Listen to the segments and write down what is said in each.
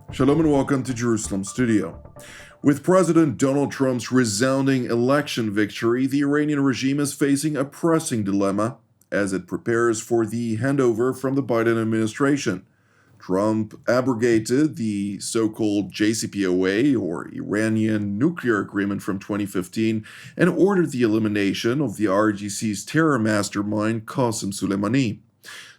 Shalom and welcome to Jerusalem Studio. With President Donald Trump's resounding election victory, the Iranian regime is facing a pressing dilemma as it prepares for the handover from the Biden administration. Trump abrogated the so-called JCPOA, or Iranian nuclear agreement from 2015, and ordered the elimination of the RGC's terror mastermind Qassam Soleimani.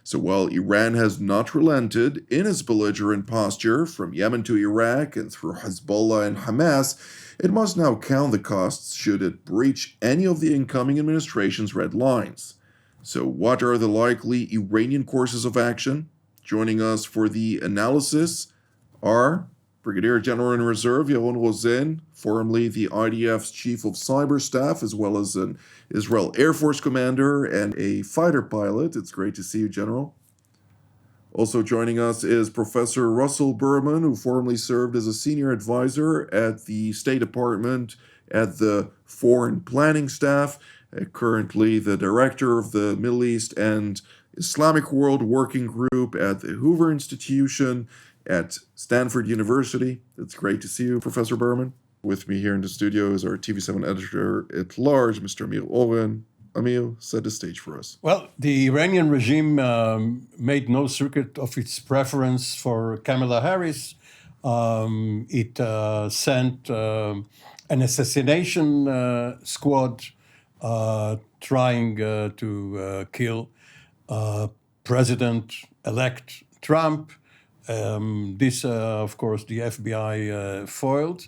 So while Iran has not relented in its belligerent posture from Yemen to Iraq and through Hezbollah and Hamas, it must now count the costs should it breach any of the incoming administration's red lines. So what are the likely Iranian courses of action? Joining us for the analysis are Brigadier General in Reserve Yaron Rosen, formerly the IDF's Chief of Cyber Staff, as well as an Israel Air Force commander and a fighter pilot. It's great to see you, General. Also joining us is Professor Russell Berman, who formerly served as a senior advisor at the State Department at the Foreign Planning Staff, currently the director of the Middle East and Islamic World Working Group at the Hoover Institution at Stanford University. It's great to see you, Professor Berman. With me here in the studio is our TV7 editor-at-large, Mr. Amir Oren. Amir, set the stage for us. Well, the Iranian regime made no secret of its preference for Kamala Harris. It sent an assassination squad trying to kill President-elect Trump. This, of course, the FBI foiled.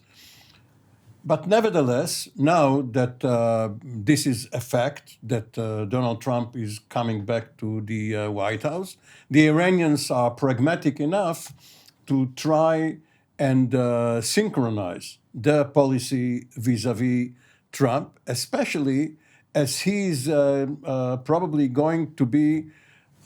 But nevertheless, now that this is a fact, that Donald Trump is coming back to the White House, the Iranians are pragmatic enough to try and synchronize their policy vis-a-vis Trump, especially as he's probably going to be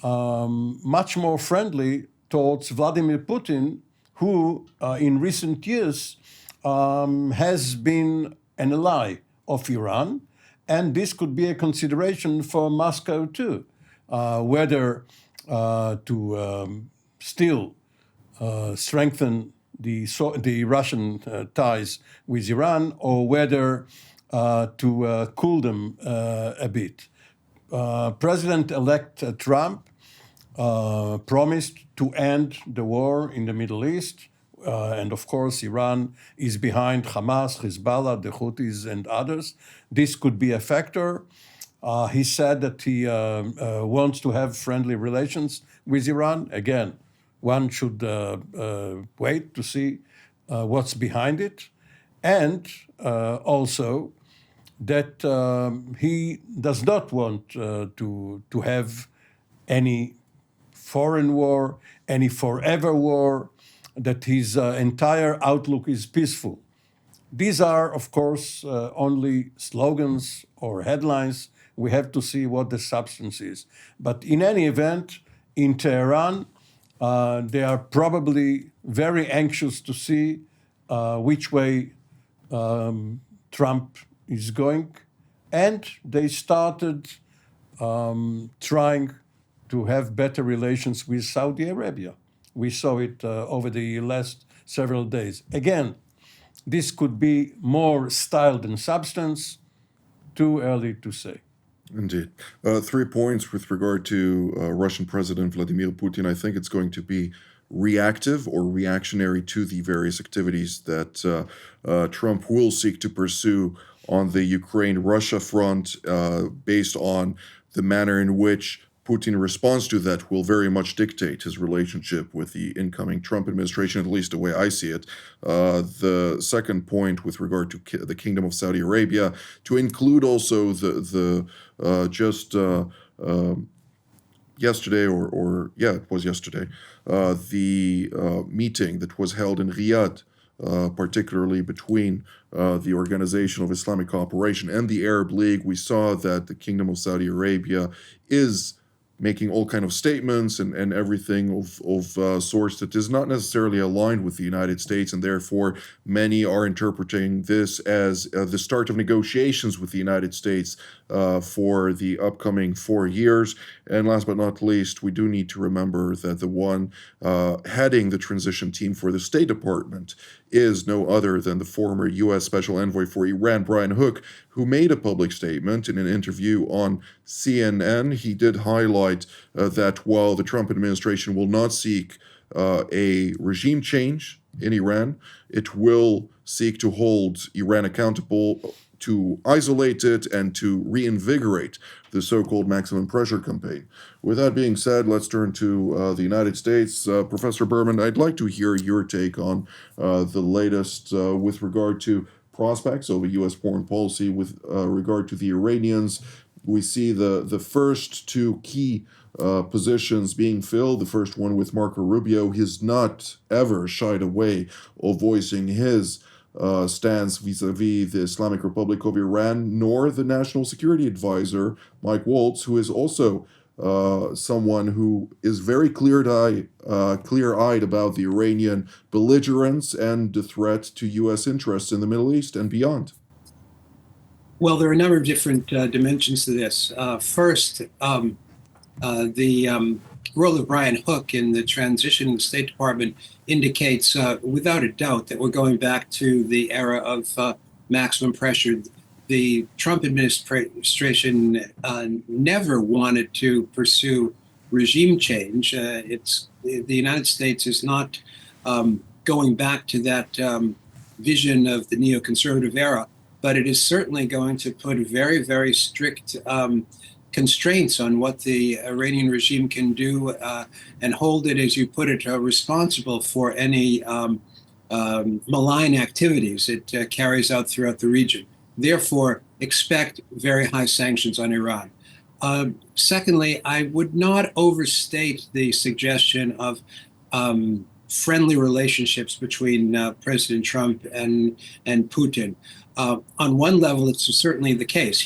much more friendly towards Vladimir Putin, who in recent years has been an ally of Iran, and this could be a consideration for Moscow too, whether to still strengthen the Russian ties with Iran, or whether to cool them a bit. President-elect Trump promised to end the war in the Middle East. And of course, Iran is behind Hamas, Hezbollah, the Houthis, and others. This could be a factor. He said that he wants to have friendly relations with Iran. Again, one should wait to see what's behind it. And also that he does not want to have any foreign war, any forever war, that his entire outlook is peaceful. These are, of course, only slogans or headlines. We have to see what the substance is. But in any event, in Tehran, they are probably very anxious to see which way Trump is going. And they started trying to have better relations with Saudi Arabia. We saw it over the last several days. Again, this could be more style than substance. Too early to say. Indeed. 3 points with regard to Russian President Vladimir Putin. I think it's going to be reactive or reactionary to the various activities that Trump will seek to pursue on the Ukraine-Russia front, based on the manner in which Putin response to that will very much dictate his relationship with the incoming Trump administration, at least the way I see it. The second point with regard to the Kingdom of Saudi Arabia, to include also the yesterday, it was yesterday, the meeting that was held in Riyadh, particularly between the Organization of Islamic Cooperation and the Arab League. We saw that the Kingdom of Saudi Arabia is making all kind of statements and everything of sorts that is not necessarily aligned with the United States, and therefore many are interpreting this as the start of negotiations with the United States for the upcoming 4 years. And last but not least, we do need to remember that the one heading the transition team for the State Department is no other than the former U.S. Special Envoy for Iran, Brian Hook, who made a public statement in an interview on CNN. He did highlight that while the Trump administration will not seek a regime change in Iran, it will seek to hold Iran accountable, to isolate it, and to reinvigorate the so-called maximum pressure campaign. With that being said, let's turn to the United States. Professor Berman, I'd like to hear your take on the latest with regard to prospects of a U.S. foreign policy with regard to the Iranians. We see the first two key positions being filled. The first one with Marco Rubio. He's not ever shied away of voicing his stance vis-a-vis the Islamic Republic of Iran, nor the National Security Advisor, Mike Waltz, who is also someone who is very clear-eyed about the Iranian belligerence and the threat to U.S. interests in the Middle East and beyond. Well, there are a number of different dimensions to this. First, the role of Brian Hook in the transition in the State Department indicates, without a doubt, that we're going back to the era of maximum pressure. The Trump administration never wanted to pursue regime change. The United States is not going back to that vision of the neoconservative era, but it is certainly going to put very, very strict constraints on what the Iranian regime can do and hold it, as you put it, responsible for any malign activities it carries out throughout the region. Therefore, expect very high sanctions on Iran. Secondly, I would not overstate the suggestion of friendly relationships between President Trump and Putin. On one level, it's certainly the case.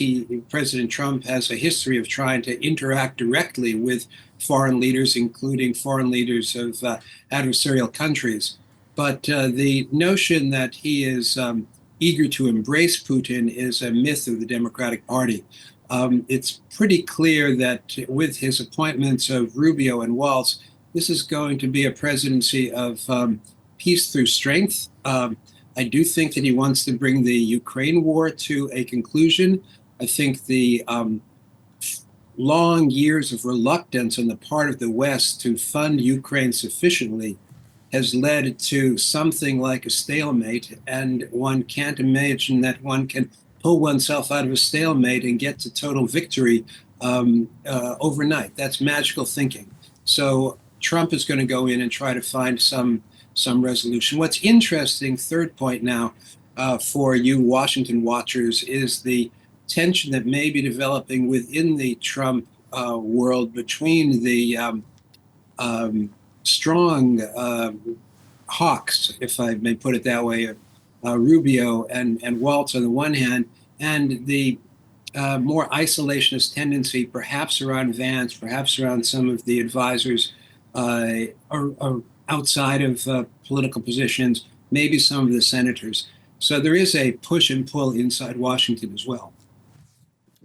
President Trump has a history of trying to interact directly with foreign leaders, including foreign leaders of adversarial countries. But the notion that he is eager to embrace Putin is a myth of the Democratic Party. It's pretty clear that with his appointments of Rubio and Waltz, this is going to be a presidency of peace through strength. I do think that he wants to bring the Ukraine war to a conclusion. I think the long years of reluctance on the part of the West to fund Ukraine sufficiently has led to something like a stalemate, and one can't imagine that one can pull oneself out of a stalemate and get to total victory overnight. That's magical thinking. So Trump is going to go in and try to find some resolution. What's interesting, third point now, for you Washington watchers, is the tension that may be developing within the Trump world between the strong hawks, if I may put it that way, Rubio and Waltz on the one hand, and the more isolationist tendency, perhaps around Vance, perhaps around some of the advisors or outside of political positions, maybe some of the senators. So there is a push and pull inside Washington as well.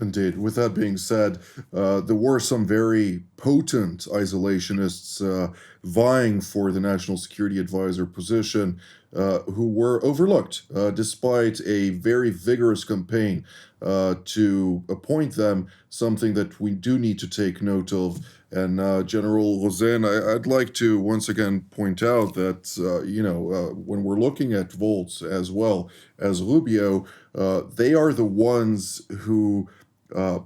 Indeed. With that being said, there were some very potent isolationists vying for the National Security Advisor position who were overlooked despite a very vigorous campaign to appoint them, something that we do need to take note of. And General Rosen, I'd like to once again point out that, when we're looking at Volts as well as Rubio, they are the ones who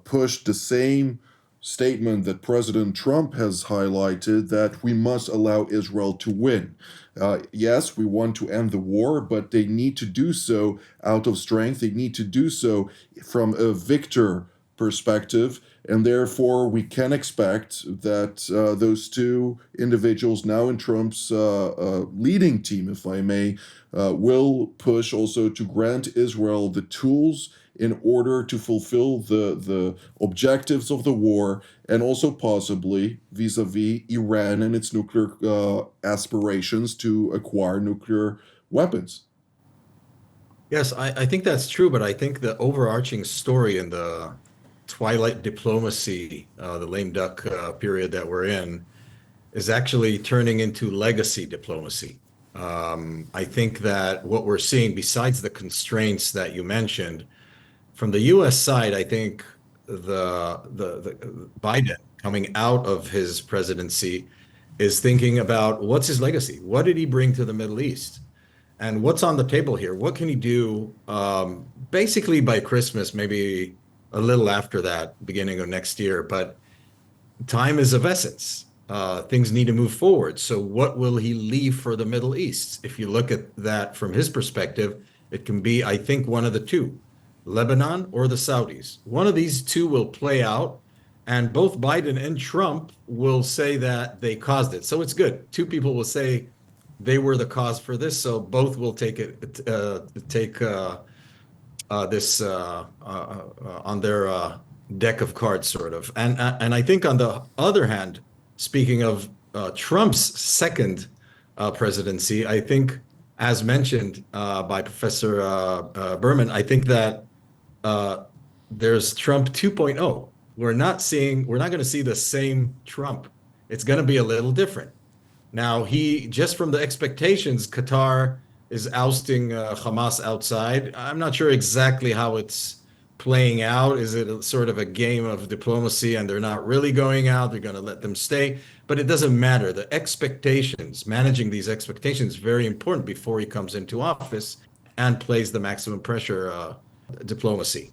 pushed the same statement that President Trump has highlighted, that we must allow Israel to win. Yes, we want to end the war, but they need to do so out of strength. They need to do so from a victor perspective, and therefore we can expect that those two individuals now in Trump's leading team, if I may, will push also to grant Israel the tools in order to fulfill the objectives of the war, and also possibly vis-a-vis Iran and its nuclear aspirations to acquire nuclear weapons. Yes, I think that's true, but I think the overarching story in the twilight diplomacy, the lame duck period that we're in, is actually turning into legacy diplomacy. I think that what we're seeing, besides the constraints that you mentioned, from the U.S. side, I think the Biden coming out of his presidency is thinking about what's his legacy? What did he bring to the Middle East? And what's on the table here? What can he do basically by Christmas, maybe a little after that, beginning of next year? But time is of essence. Things need to move forward. So what will he leave for the Middle East? If you look at that from his perspective, it can be, I think, one of the two, Lebanon or the Saudis. One of these two will play out, and both Biden and Trump will say that they caused it. So it's good. Two people will say they were the cause for this, so both will take this on their deck of cards, sort of. And I think on the other hand, speaking of Trump's second presidency, I think, as mentioned by Professor Berman, I think that there's Trump 2.0. We're not going to see the same Trump. It's going to be a little different. Now, just from the expectations, Qatar is ousting Hamas outside. I'm not sure exactly how it's playing out. Is it a sort of a game of diplomacy and they're not really going out? They're going to let them stay. But it doesn't matter. The expectations, managing these expectations is very important before he comes into office and plays the maximum pressure diplomacy.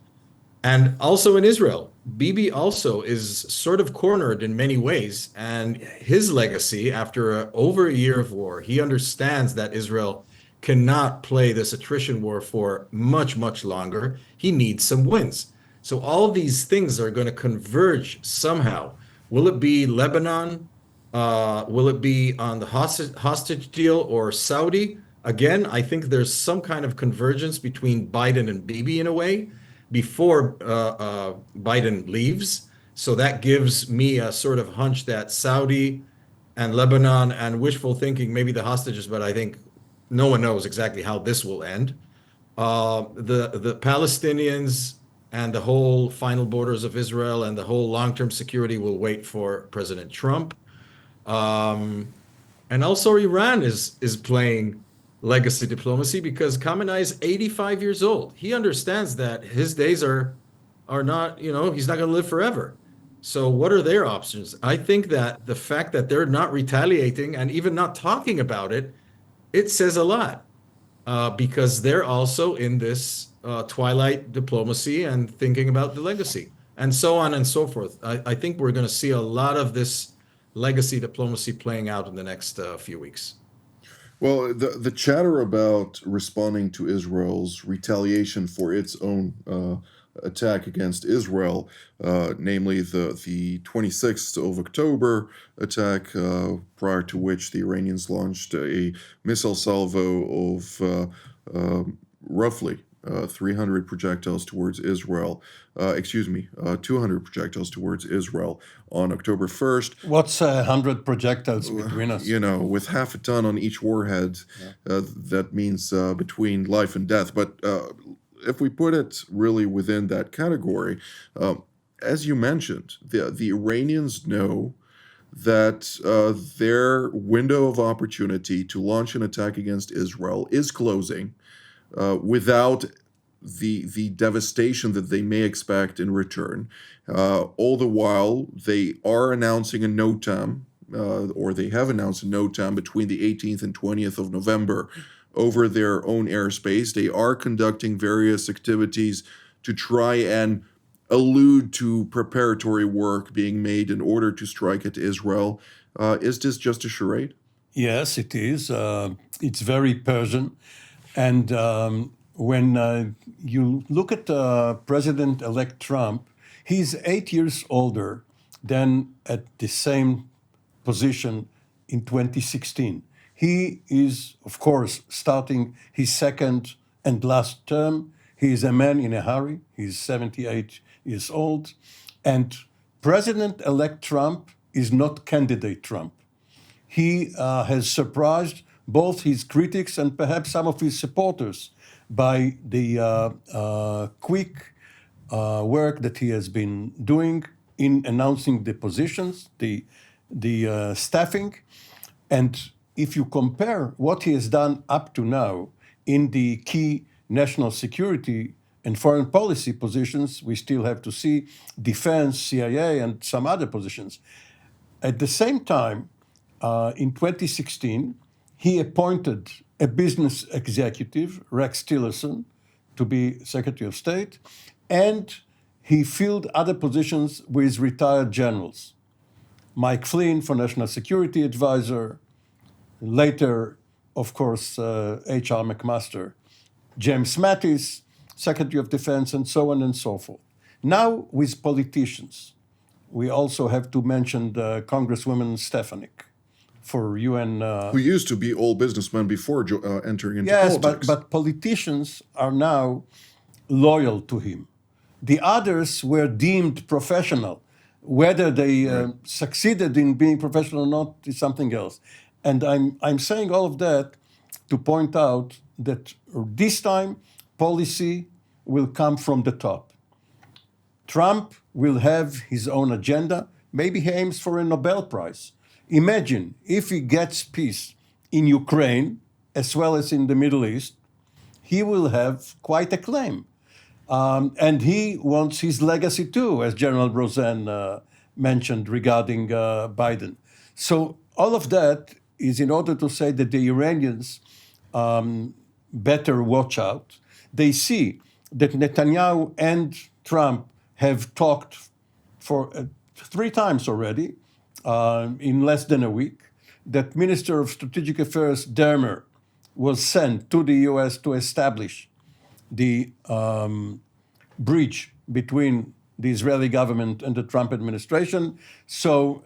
And also in Israel, Bibi also is sort of cornered in many ways. And his legacy, after over a year of war, he understands that Israel cannot play this attrition war for much, much longer. He needs some wins. So all of these things are going to converge somehow. Will it be Lebanon? Will it be on the hostage deal or Saudi? Again, I think there's some kind of convergence between Biden and Bibi in a way before Biden leaves. So that gives me a sort of hunch that Saudi and Lebanon, and wishful thinking, maybe the hostages, but I think no one knows exactly how this will end. The Palestinians and the whole final borders of Israel and the whole long-term security will wait for President Trump. And also Iran is playing legacy diplomacy because Khamenei is 85 years old. He understands that his days are not, he's not going to live forever. So what are their options? I think that the fact that they're not retaliating and even not talking about it, it says a lot because they're also in this twilight diplomacy and thinking about the legacy and so on and so forth. I think we're going to see a lot of this legacy diplomacy playing out in the next few weeks. Well, the chatter about responding to Israel's retaliation for its own attack against Israel, namely the 26th of October attack, prior to which the Iranians launched a missile salvo of roughly 300 projectiles towards Israel, 200 projectiles towards Israel on October 1st. What's 100 projectiles between us? With half a ton on each warhead, that means between life and death. But if we put it really within that category, as you mentioned, the Iranians know that their window of opportunity to launch an attack against Israel is closing. Without the devastation that they may expect in return. All the while, they are announcing a NOTAM, or they have announced a NOTAM between the 18th and 20th of November over their own airspace. They are conducting various activities to try and allude to preparatory work being made in order to strike at Israel. Is this just a charade? Yes, it is. It's very Persian. And when you look at President-elect Trump, he's 8 years older than at the same position in 2016. He is, of course, starting his second and last term. He is a man in a hurry. He's 78 years old. And President-elect Trump is not candidate Trump. He has surprised both his critics and perhaps some of his supporters by the quick work that he has been doing in announcing the positions, the staffing. And if you compare what he has done up to now in the key national security and foreign policy positions, we still have to see defense, CIA, and some other positions. At the same time, in 2016, he appointed a business executive, Rex Tillerson, to be Secretary of State, and he filled other positions with retired generals. Mike Flynn for National Security Advisor, later, of course, H.R. McMaster, James Mattis, Secretary of Defense, and so on and so forth. Now with politicians, we also have to mention Congresswoman Stefanik for UN. Who used to be all businessmen before entering into yes, politics. but politicians are now loyal to him. The others were deemed professional. Whether they succeeded in being professional or not is something else. And I'm saying all of that to point out that this time policy will come from the top. Trump will have his own agenda. Maybe he aims for a Nobel Prize. Imagine if he gets peace in Ukraine as well as in the Middle East, he will have quite a claim. And he wants his legacy too, as General Rosen mentioned regarding Biden. So all of that is in order to say that the Iranians better watch out. They see that Netanyahu and Trump have talked for 3 times already in less than a week, that Minister of Strategic Affairs Dermer was sent to the US to establish the bridge between the Israeli government and the Trump administration. So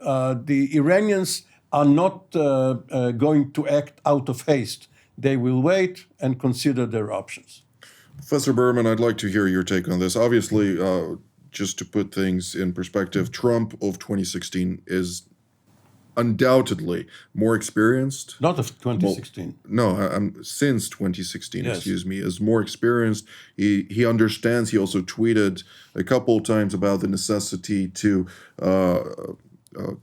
the Iranians are not going to act out of haste. They will wait and consider their options. Professor Berman, I'd like to hear your take on this. Obviously, just to put things in perspective, Trump of 2016 is undoubtedly more experienced. Not of 2016. Well, no, since 2016, Yes. excuse me, is more experienced. He understands. He also tweeted a couple of times about the necessity to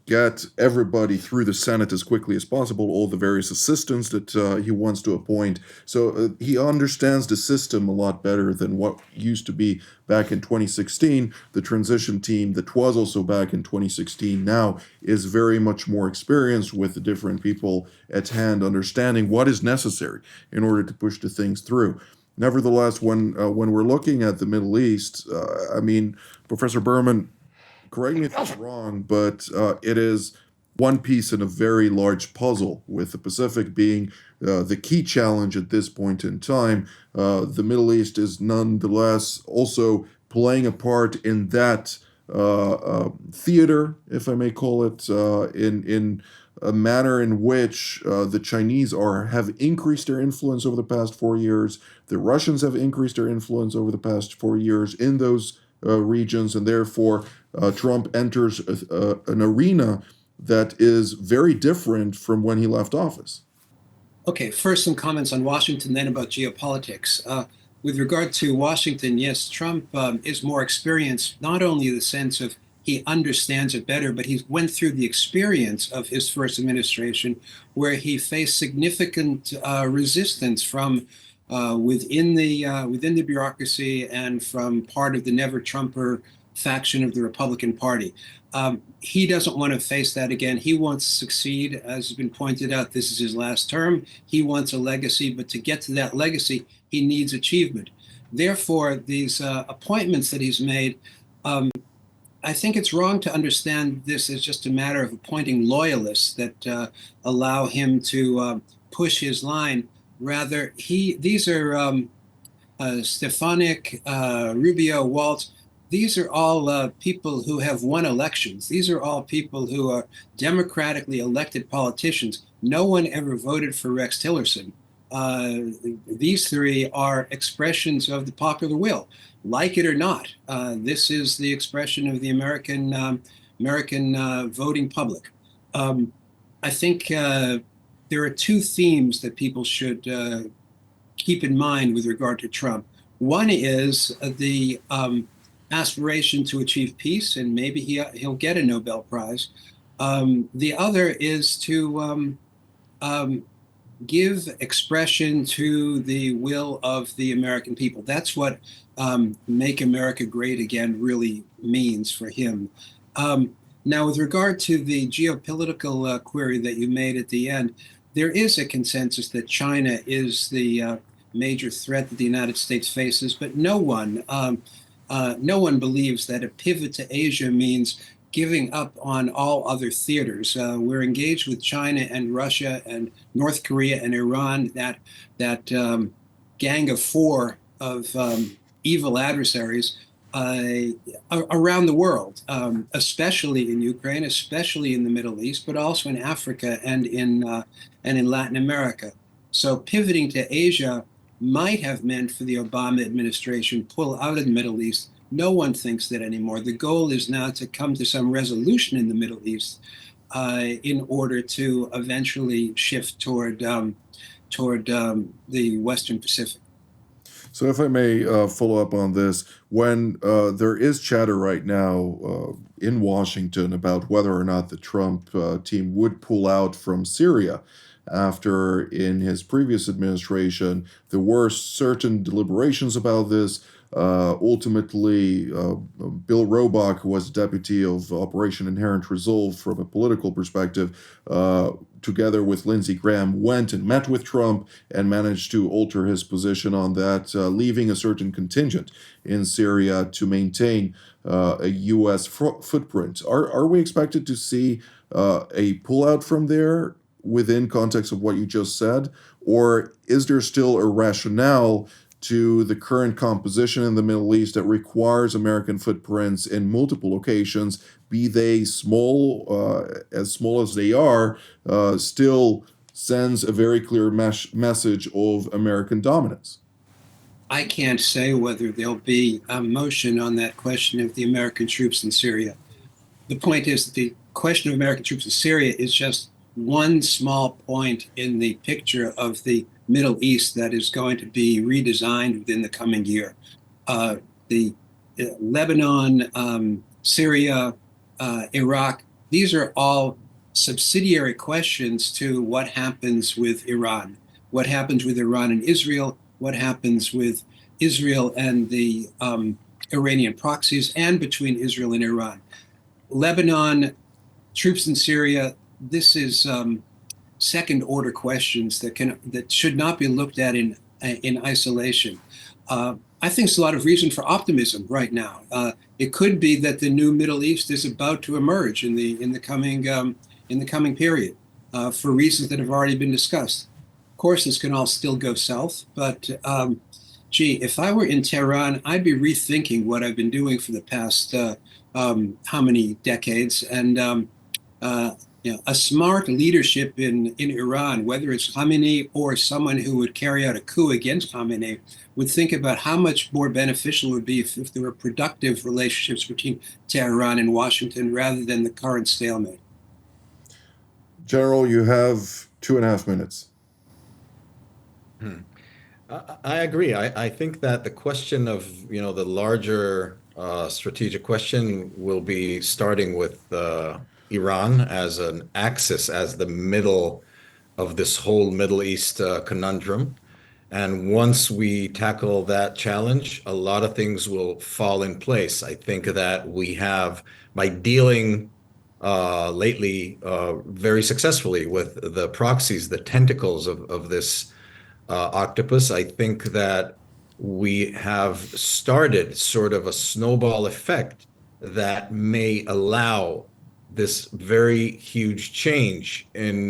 get everybody through the Senate as quickly as possible, all the various assistants that he wants to appoint. So he understands the system a lot better than what used to be back in 2016. The transition team that was also back in 2016 now is very much more experienced with the different people at hand, understanding what is necessary in order to push the things through. Nevertheless, when we're looking at the Middle East, Professor Berman, correct me if I'm wrong, but it is one piece in a very large puzzle, with the Pacific being the key challenge at this point in time. The Middle East is nonetheless also playing a part in that theater, if I may call it, in a manner in which the Chinese have increased their influence over the past 4 years. The Russians have increased their influence over the past 4 years in those regions, and therefore Trump enters an arena that is very different from when he left office. Okay, first some comments on Washington, then about geopolitics. With regard to Washington, yes, Trump is more experienced, not only in the sense of he understands it better, but he went through the experience of his first administration where he faced significant resistance from within the bureaucracy and from part of the Never Trumper faction of the Republican Party. He doesn't want to face that again. He wants to succeed. As has been pointed out, this is his last term. He wants a legacy, but to get to that legacy, he needs achievement. Therefore, these appointments that he's made, I think it's wrong to understand this as just a matter of appointing loyalists that allow him to push his line. Rather, these are Stefanik, Rubio, Waltz. These are all people who have won elections. These are all people who are democratically elected politicians. No one ever voted for Rex Tillerson. These three are expressions of the popular will, like it or not. This is the expression of the American voting public. I think there are two themes that people should keep in mind with regard to Trump. One is the aspiration to achieve peace, and maybe he'll get a Nobel Prize. The other is to give expression to the will of the American people. That's what Make America Great Again really means for him. Now, with regard to the geopolitical query that you made at the end, there is a consensus that China is the major threat that the United States faces, but no one believes that a pivot to Asia means giving up on all other theaters. We're engaged with China and Russia and North Korea and Iran, that gang of four of evil adversaries around the world, especially in Ukraine, especially in the Middle East, but also in Africa and in Latin America. So pivoting to Asia might have meant for the Obama administration pull out of the Middle East. No one thinks that anymore. The goal is now to come to some resolution in the Middle East in order to eventually shift toward the Western Pacific. So if I may follow up on this, when there is chatter right now in Washington about whether or not the Trump team would pull out from Syria, after in his previous administration there were certain deliberations about this. Ultimately, Bill Robach, who was deputy of Operation Inherent Resolve from a political perspective, together with Lindsey Graham, went and met with Trump and managed to alter his position on that, leaving a certain contingent in Syria to maintain a U.S. footprint. Are we expected to see a pullout from there within context of what you just said, or is there still a rationale to the current composition in the Middle East that requires American footprints in multiple locations, be they small as they are, still sends a very clear message of American dominance? I can't say whether there'll be a motion on that question of the American troops in Syria. The point is that the question of American troops in Syria is just one small point in the picture of the Middle East that is going to be redesigned within the coming year. The Lebanon, Syria, Iraq, these are all subsidiary questions to what happens with Iran, what happens with Iran and Israel, what happens with Israel and the Iranian proxies, and between Israel and Iran. Lebanon, troops in Syria, this is second order questions that should not be looked at in isolation. I think there's a lot of reason for optimism right now. It could be that the new Middle East is about to emerge in the coming period for reasons that have already been discussed. Of course, this can all still go south, but if I were in Tehran, I'd be rethinking what I've been doing for the past how many decades, and a smart leadership in Iran, whether it's Khamenei or someone who would carry out a coup against Khamenei, would think about how much more beneficial it would be if there were productive relationships between Tehran and Washington rather than the current stalemate. General, you have 2.5 minutes. I agree. I think that the question of, the larger strategic question will be starting with Iran as an axis, as the middle of this whole Middle East conundrum. And once we tackle that challenge, a lot of things will fall in place. I think that we have, by dealing lately very successfully with the proxies, the tentacles of this octopus, I think that we have started sort of a snowball effect that may allow this very huge change in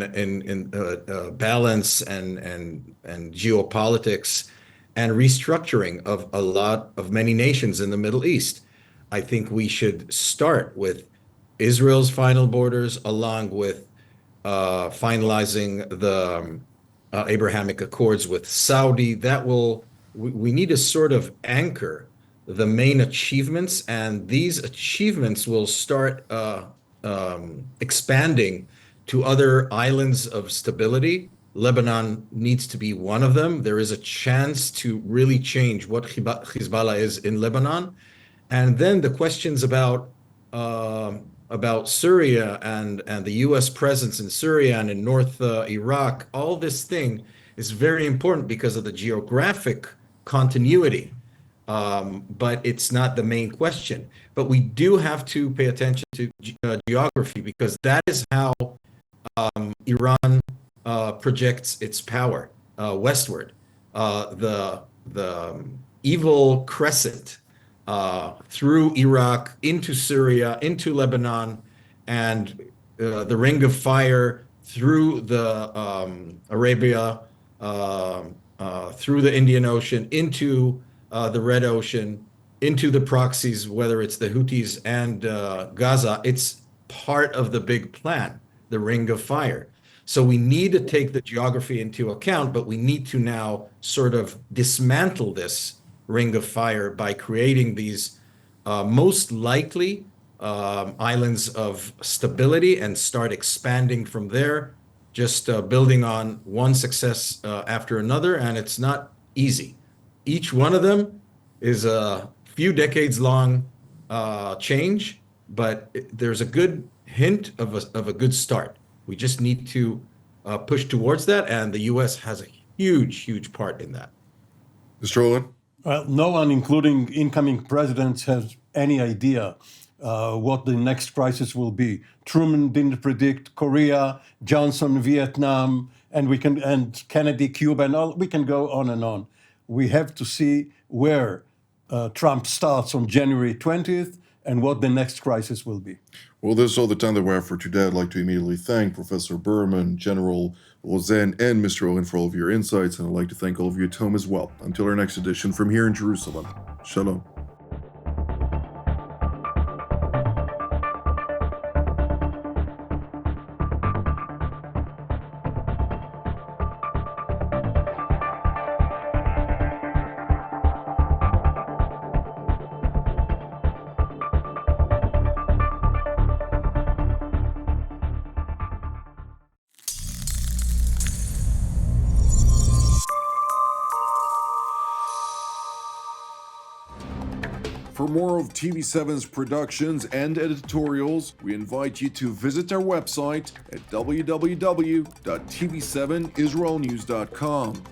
balance and geopolitics and restructuring of a lot of many nations in the Middle East. I think we should start with Israel's final borders, along with finalizing the Abrahamic Accords with Saudi. We need to sort of anchor the main achievements, and these achievements will start expanding to other islands of stability. Lebanon needs to be one of them. There is a chance to really change what Hezbollah is in Lebanon. And then the questions about Syria and the U.S. presence in Syria and in North Iraq, all this thing is very important because of the geographic continuity. But it's not the main question. But we do have to pay attention to geography, because that is how Iran projects its power westward. The evil crescent through Iraq, into Syria, into Lebanon, and the Ring of Fire through the Arabia, through the Indian Ocean, into the Red Ocean, into the proxies, whether it's the Houthis and Gaza. It's part of the big plan, the Ring of Fire. So we need to take the geography into account, but we need to now sort of dismantle this Ring of Fire by creating these most likely islands of stability and start expanding from there, just building on one success after another. And it's not easy. Each one of them is a few decades long change, but there's a good hint of a good start. We just need to push towards that, and the U.S. has a huge part in that. Mr. Oren? Well, no one, including incoming presidents, has any idea what the next crisis will be. Truman didn't predict Korea, Johnson, Vietnam, and Kennedy, Cuba, and all. We can go on and on. We have to see where Trump starts on January 20th and what the next crisis will be. Well, this is all the time that we have for today. I'd like to immediately thank Professor Berman, General Rosen, and Mr. Oren for all of your insights, and I'd like to thank all of you at home as well. Until our next edition from here in Jerusalem, Shalom. For more of TV7's productions and editorials, we invite you to visit our website at www.tv7israelnews.com.